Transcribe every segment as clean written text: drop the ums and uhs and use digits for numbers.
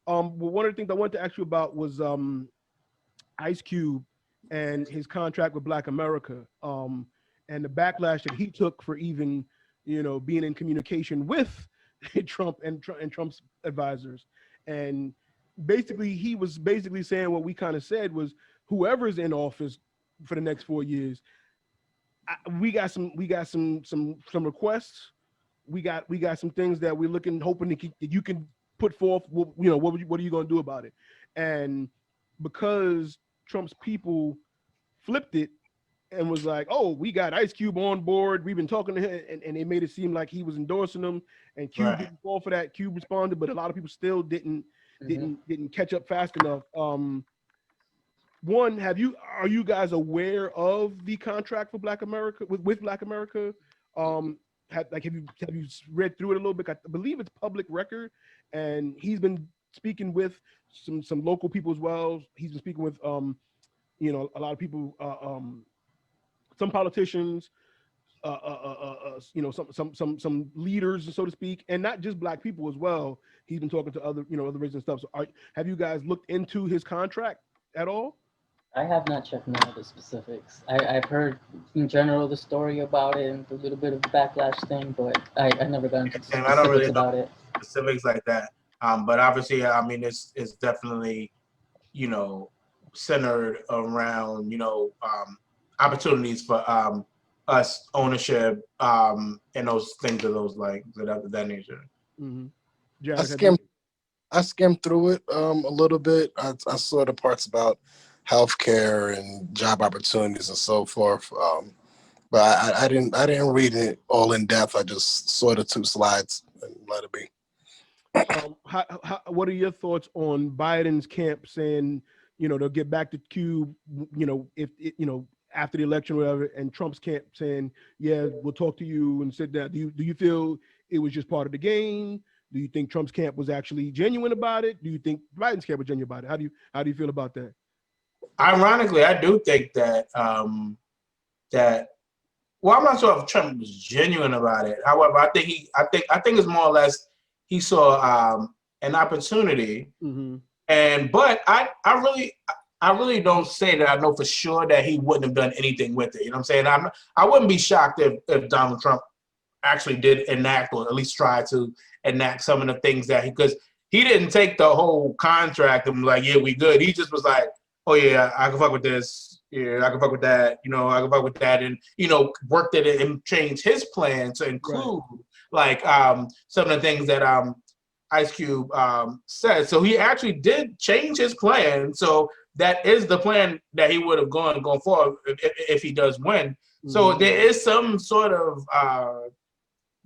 Well, one of the things I wanted to ask you about was Ice Cube and his contract with Black America, and the backlash that he took for even, being in communication with Trump and Trump's advisors. And basically, he was basically saying what we kind of said was, whoever's in office for the next 4 years, we got some requests. We got some things that we're looking, hoping that you can put forth. What are you going to do about it? And because Trump's people flipped it and was like, "Oh, we got Ice Cube on board. We've been talking to him," and they made it seem like he was endorsing them. And Cube didn't fall for that. Cube responded, but a lot of people still didn't catch up fast enough. One, are you guys aware of the contract for Black America with Black America? Have you read through it a little bit? I believe it's public record, and he's been speaking with some local people as well. He's been speaking with a lot of people, some politicians, some leaders, so to speak, and not just Black people as well. He's been talking to other races and stuff. So have you guys looked into his contract at all? I have not checked none of the specifics. I've heard in general the story about it and the little bit of the backlash thing, but I never got into the specifics I don't really about know it. Specifics like that. But obviously, I mean, it's definitely, centered around, opportunities for us ownership, and those things of that nature. Mm-hmm. I skimmed through it a little bit. I saw the parts about healthcare and job opportunities and so forth. But I didn't read it all in depth. I just saw the 2 slides and let it be. What are your thoughts on Biden's camp saying, they'll get back to Cube, if after the election or whatever, and Trump's camp saying, yeah, we'll talk to you and sit down. Do you feel it was just part of the game? Do you think Trump's camp was actually genuine about it? Do you think Biden's camp was genuine about it? How do you feel about that? Ironically, I do think that well, I'm not sure if Trump was genuine about it. However, I think it's more or less he saw an opportunity, but I really don't say that I know for sure that he wouldn't have done anything with it. You know what I'm saying? I wouldn't be shocked if Donald Trump actually did enact, or at least try to enact some of the things that because he didn't take the whole contract and be like, yeah, we good. He just was like, oh yeah, I can fuck with this. Yeah, I can fuck with that. I can fuck with that, and worked it and changed his plan to include some of the things that Ice Cube said. So he actually did change his plan. So that is the plan that he would have going forward if he does win. Mm-hmm. So there is some sort of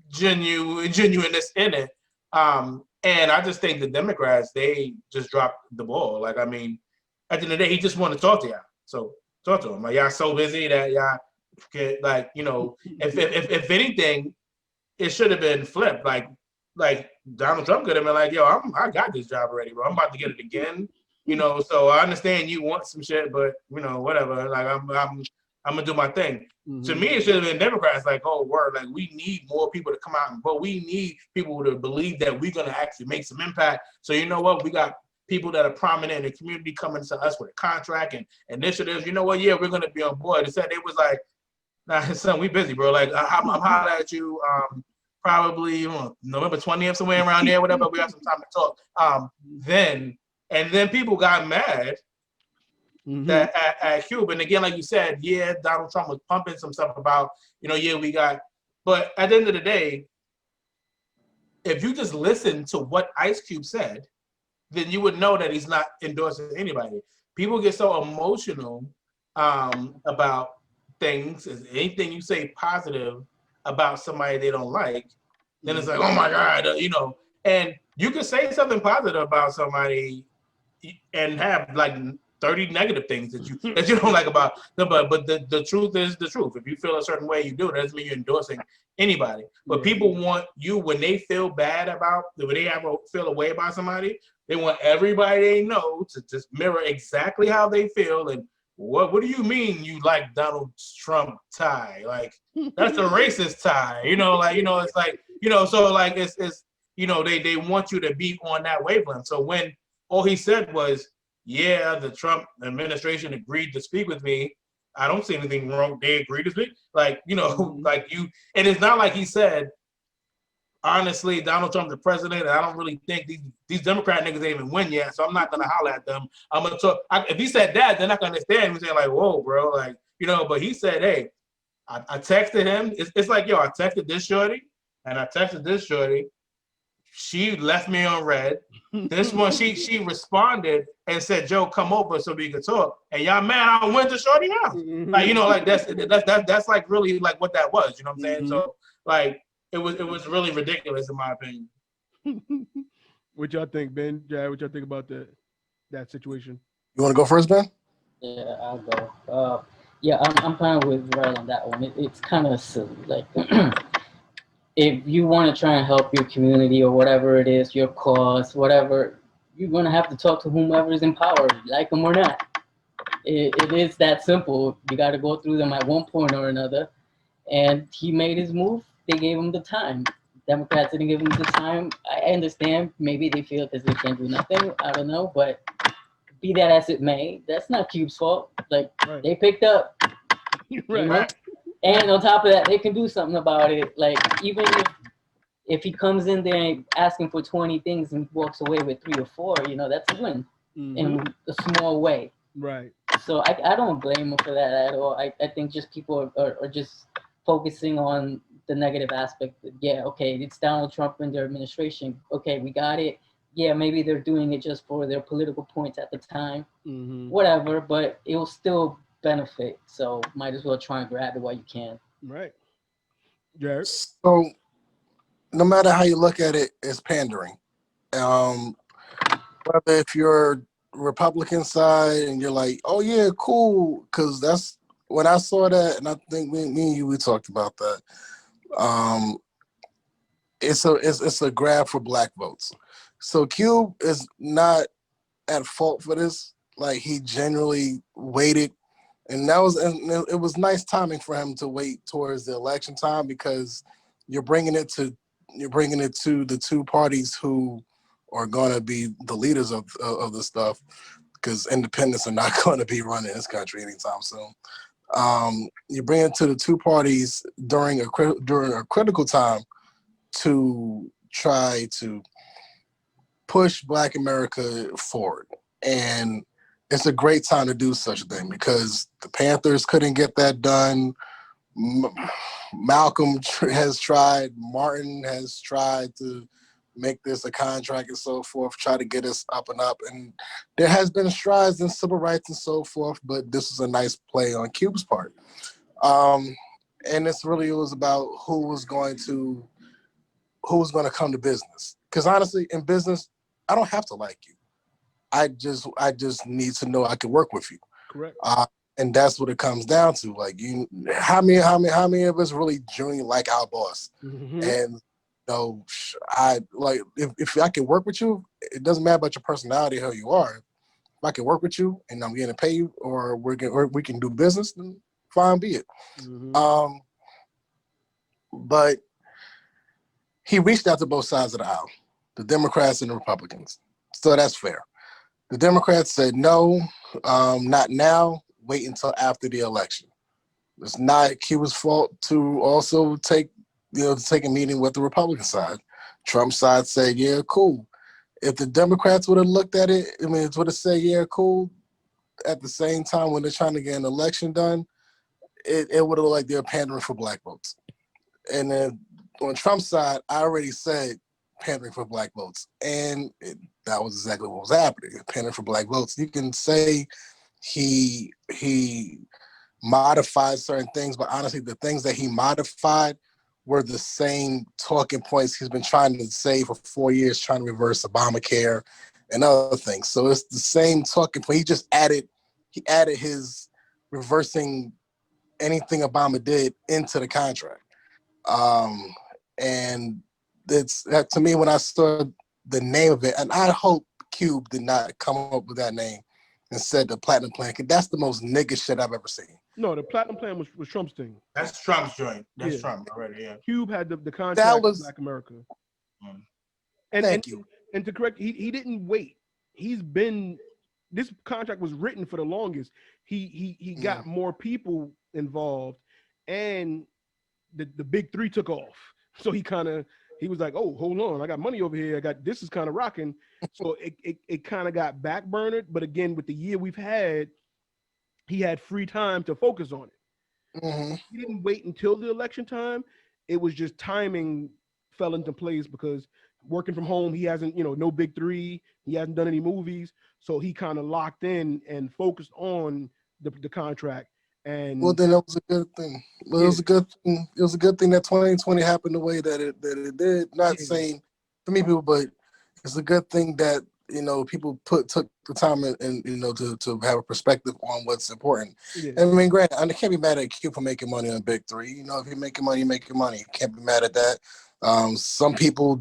genuineness in it. And I just think the Democrats, they just dropped the ball. Like, I mean, at the end of the day, he just wanted to talk to y'all. So talk to him. Like, y'all so busy that y'all could, if anything, it should have been flipped. Like Donald Trump could have been like, yo, I got this job already, bro. I'm about to get it again. So I understand you want some shit, but whatever. Like I'm gonna do my thing. Mm-hmm. To me, it should have been Democrats like, oh, word, like we need more people to come out and vote. We need people to believe that we're gonna actually make some impact. So you know what? We got people that are prominent in the community coming to us with a contract and initiatives. You know what? Yeah, we're gonna be on board. It said it was like, nah, son, we busy, bro. Like I'm hollering at you. Probably November 20th, somewhere around there, whatever. We got some time to talk. Then people got mad that at Cuba. And again, like you said, yeah, Donald Trump was pumping some stuff about, yeah, we got. But at the end of the day, if you just listen to what Ice Cube said, then you would know that he's not endorsing anybody. People get so emotional about things. Anything you say positive about somebody they don't like, then it's like, oh my God, and you can say something positive about somebody and have like 30 negative things that you don't like about them. But the truth is the truth. If you feel a certain way, you do it. That doesn't mean you're endorsing anybody. But people want you, when they feel bad about, when they feel a way about somebody, they want everybody they know to just mirror exactly how they feel. And what do you mean you like Donald Trump tie? Like, that's a racist tie, it's like, so like it's they want you to be on that wavelength. So when all he said was, yeah, the Trump administration agreed to speak with me. I don't see anything wrong. They agreed to speak. Like, you know, like you, and it's not like he said, honestly, Donald Trump the president, and I don't really think these Democrat niggas ain't even win yet, so I'm not gonna holler at them. I'm gonna talk. If he said that, they're not gonna understand. He's saying like, whoa, bro, like, you know. But he said, hey, I texted him. It's like, yo, I texted this shorty, and I texted this shorty. She left me on red. This one, she responded and said, Joe, come over so we could talk. And y'all mad I went to shorty now. Like, you know, like that's like really like what that was. You know what I'm saying? So like it was really ridiculous in my opinion. What y'all think, Ben? Jared, what y'all think about that situation? You want to go first, Ben? Yeah, I'll go. Yeah, I'm kind of with Red on that one. It's kind of silly. Like, if you want to try and help your community or whatever it is, your cause, whatever, you're going to have to talk to whomever is in power, like them or not. It is that simple. You got to go through them at one point or another. And he made his move. They gave him the time. Democrats didn't give him the time. I understand. Maybe they feel because they can't do nothing. I don't know. But be that as it may, that's not Cube's fault. Like, they picked up. You know? And on top of that, they can do something about it. Like, even if he comes in there asking for 20 things and walks away with 3 or 4, you know, that's a win in a small way. Right. So I don't blame him for that at all. I think just people are just focusing on the negative aspect. Yeah, okay, it's Donald Trump and their administration. Okay, we got it. Yeah, maybe they're doing it just for their political points at the time. Whatever, but it will still benefit. So might as well try and grab it while you can. Right. Jared? So no matter how you look at it, it's pandering. Whether if you're Republican side and you're like, oh yeah, cool, because that's when I saw that, and I think me and you we talked about that. It's a grab for black votes. So Cube is not at fault for this. Like, he genuinely waited, and it was nice timing for him to wait towards the election time, because you're bringing it to the two parties who are going to be the leaders of the stuff, because independents are not going to be running this country anytime soon. You bring it to the two parties during a critical time to try to push Black America forward. And it's a great time to do such a thing, because the Panthers couldn't get that done. Malcolm has tried. Martin has tried to make this a contract and so forth, try to get us up and up. And there has been strides in civil rights and so forth, but this is a nice play on Cube's part. And this really was about who was going to come to business. Because honestly, in business, I don't have to like you. I just need to know I can work with you. Correct. And that's what it comes down to. Like, how many of us really genuinely like our boss? And I like, if I can work with you, it doesn't matter about your personality, how you are. If I can work with you and I'm going to pay you, or we can do business, then fine, be it. But he reached out to both sides of the aisle, the Democrats and the Republicans. So that's fair. The Democrats said, no, not now. Wait until after the election. It's not Cuba's fault to also take a meeting with the Republican side. Trump's side said, yeah, cool. If the Democrats would have looked at it, it would have said, yeah, cool. At the same time, when they're trying to get an election done, it would have looked like they're pandering for black votes. And then on Trump's side, I already said pandering for black votes. And that was exactly what was happening, pandering for black votes. You can say he modified certain things, but honestly, the things that he modified were the same talking points he's been trying to say for 4 years, trying to reverse Obamacare and other things. So it's the same talking point. He just added his reversing anything Obama did into the contract. And it's that, to me, when I saw the name of it, and I hope Cube did not come up with that name and said the Platinum Plan, because that's the most nigga shit I've ever seen. No, the Platinum Plan was Trump's thing. That's Trump's joint. That's Trump already, yeah. Cube had the contract with Black America. Thank you. And to correct, he didn't wait. this contract was written for the longest. He got more people involved, and the big three took off. So he was like, oh, hold on, I got money over here. This is kind of rocking. So it kind of got backburnered. But again, with the year we've had, he had free time to focus on it. Mm-hmm. He didn't wait until the election time. It was just timing fell into place because working from home, he hasn't, no big three. He hasn't done any movies. So he kind of locked in and focused on the contract. Well, And then that was a good thing. Well, it yeah, was a good thing. It was a good thing that 2020 happened the way that it did. Not yeah, saying for me, people, but it's a good thing that people took the time and to have a perspective on what's important. yeah. And I mean, granted, I can't be mad at Q for making money on Big Three. If you're making money, you making money. You can't be mad at that. Some people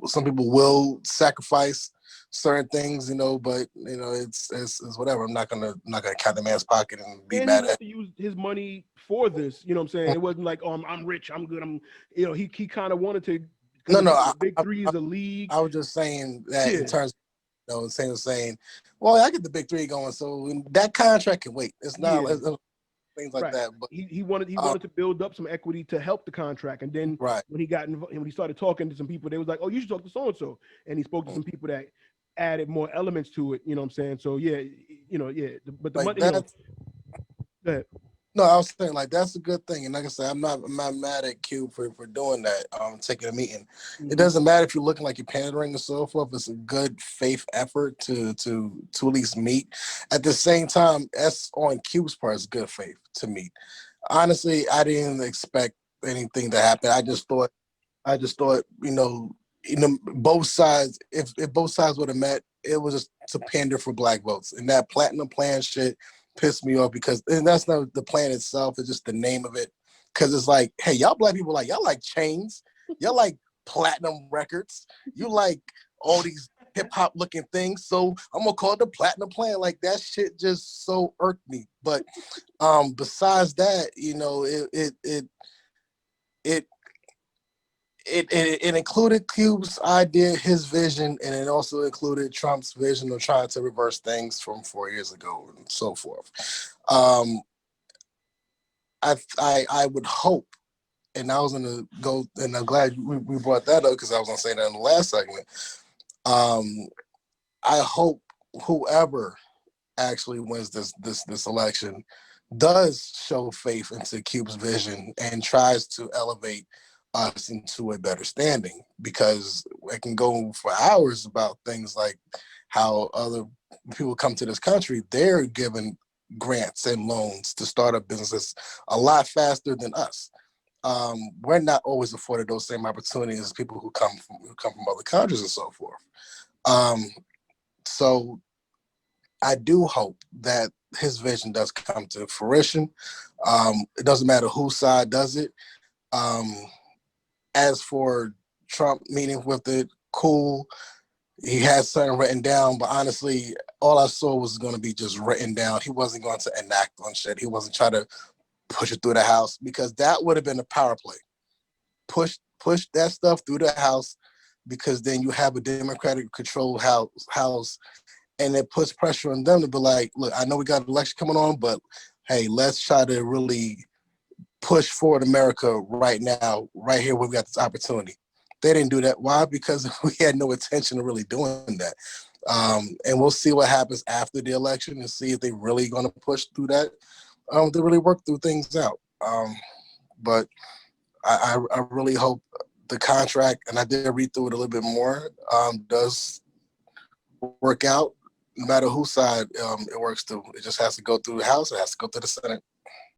some people will sacrifice certain things, but it's whatever. I'm not gonna count the man's pocket and be And he mad wanted at. to use his money for this. You know what I'm saying? It wasn't like, oh, I'm rich, I'm good. He kind of wanted to, because No, no. the big three is a league. I was just saying that in Yeah, terms of saying, well, I get the big three going, so that contract can wait. It's not yeah. things like Right. that. But He wanted to build up some equity to help the contract, and then right. when he started talking to some people, they was like, "Oh, you should talk to so and so," and he spoke to some people that added more elements to it. You know what I'm saying? So yeah, yeah. But the Like money, that. go ahead. No, I was saying like that's a good thing, and like I said, I'm not mad at Q for doing that. Taking a meeting. It Mhm. doesn't matter if you're looking like you're pandering and so forth. It's a good faith effort to at least meet. At the same time, that's on Q's part. It's good faith to meet. Honestly, I didn't expect anything to happen. I just thought, both sides. If both sides would have met, it was just to pander for black votes, and that platinum plan shit pissed me off and that's not the plan itself. It's just the name of it. Because it's like, hey, y'all black people y'all like chains, y'all like platinum records, you like all these hip hop looking things. So I'm gonna call it the platinum plan. Like that shit just so irked me. But besides that, it it included Cube's idea, his vision, and it also included Trump's vision of trying to reverse things from 4 years ago and so forth. Um, I would hope, and I was gonna go, and I'm glad we brought that up because I was gonna say that in the last segment. Um, I hope whoever actually wins this election does show faith into Cube's vision and tries to elevate us into a better standing, because I can go for hours about things like how other people come to this country, they're given grants and loans to start up businesses a lot faster than us. We're not always afforded those same opportunities as people who come from other countries and so forth. Um, so I do hope that his vision does come to fruition. It doesn't matter whose side does it. Um, as for Trump meeting with it, cool. He had something written down, but honestly, all I saw was going to be just written down. He wasn't going to enact on shit. He wasn't trying to push it through the House, because that would have been a power play. Push that stuff through the House, because then you have a Democratic controlled house, and it puts pressure on them to be like, look, I know we got an election coming on, but hey, let's try to really push forward America right now, right here where we got this opportunity. They didn't do that. Why? Because we had no intention of really doing that. And we'll see what happens after the election and see if they really going to push through that. To really work through things out. But I really hope the contract, and I did read through it a little bit more, does work out. No matter whose side it works through, it just has to go through the House. It has to go through the Senate.